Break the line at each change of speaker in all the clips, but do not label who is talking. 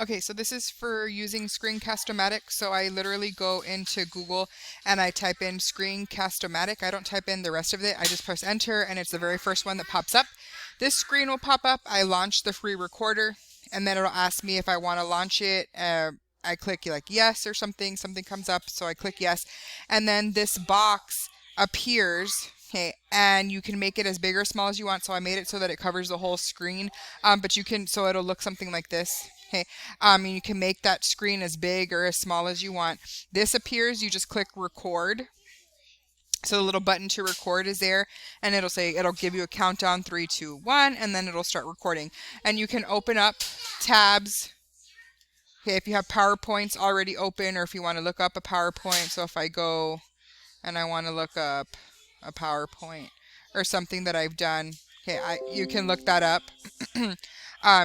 Okay, so this is for using Screencast-O-Matic. So I literally go into Google and I type in Screencast-O-Matic. I don't type in the rest of it. I just press enter and it's the very first one that pops up. This screen will pop up. I launch the free recorder and then it'll ask me if I want to launch it. I click like yes or something. Something comes up, so I click yes. And then this box appears. Okay, and you can make it as big or small as you want. So I made it so that it covers the whole screen. But you can, so it'll look something like this. Okay, and you can make that screen as big or as small as you want. This appears, you just click record. So the little button to record is there, and it'll give you a countdown, 3, 2, 1, and then it'll start recording. And you can open up tabs. Okay, if you have PowerPoints already open, or if you want to look up a PowerPoint. So if I go and I want to look up a PowerPoint or something that I've done, okay, you can look that up.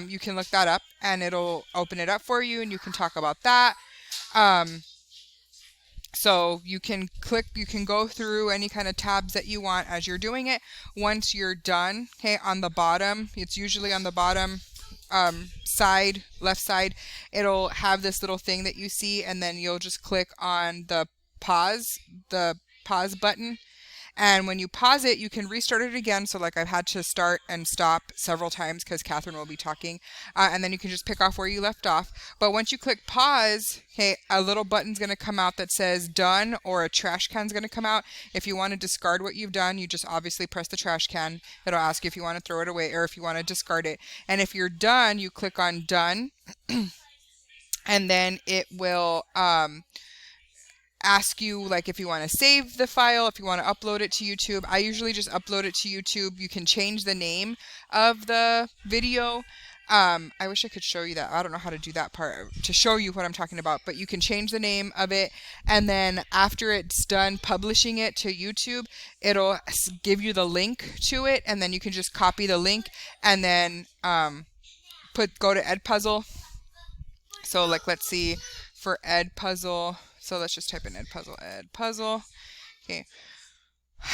You can look that up and it'll open it up for you and you can talk about that. So you can go through any kind of tabs that you want as you're doing it. Once you're done, okay, on the bottom, it's usually on the bottom side, left side, it'll have this little thing that you see, and then you'll just click on the pause button. And when you pause it, you can restart it again. So like I've had to start and stop several times because Catherine will be talking. And then you can just pick off where you left off. But once you click pause, okay, a little button's going to come out that says done, or a trash can's going to come out. If you want to discard what you've done, you just obviously press the trash can. It'll ask you if you want to throw it away or if you want to discard it. And if you're done, you click on done. And then it will ask you like if you want to save the file, if you want to upload it to YouTube. I usually just upload it to YouTube. You can change the name of the video. I wish I could show you that. I don't know how to do that part to show you what I'm talking about, but you can change the name of it, and then after it's done publishing it to YouTube, it'll give you the link to it, and then you can just copy the link and then go to Edpuzzle. So like let's see, for Edpuzzle, so let's just type in Edpuzzle. Okay.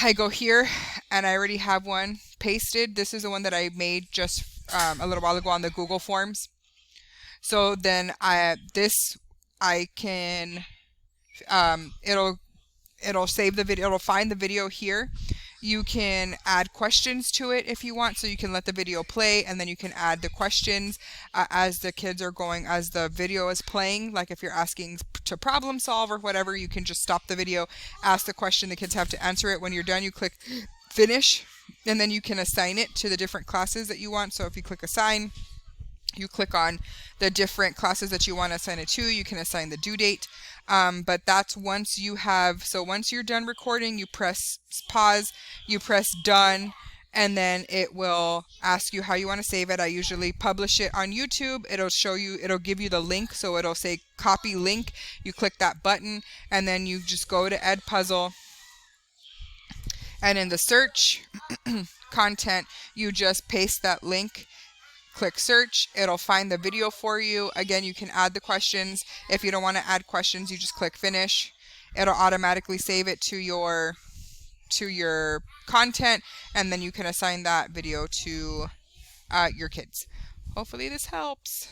I go here and I already have one pasted. This is the one that I made just a little while ago on the Google Forms. So then it'll save the video. It'll find the video here. You can add questions to it if you want, so you can let the video play and then you can add the questions as the kids are going, as the video is playing. Like if you're asking to problem solve or whatever, you can just stop the video, ask the question, the kids have to answer it. When you're done, you click finish, and then you can assign it to the different classes that you want. So if you click assign, you click on the different classes that you want to assign it to. You can assign the due date. But that's once you're done recording, you press pause, you press done, and then it will ask you how you want to save it. I usually publish it on YouTube. It'll give you the link. So it'll say copy link. You click that button and then you just go to Edpuzzle. And in the search content, you just paste that link. Click search, it'll find the video for you. Again, you can add the questions. If you don't want to add questions, you just click finish. It'll automatically save it to your content, and then you can assign that video to your kids. Hopefully this helps.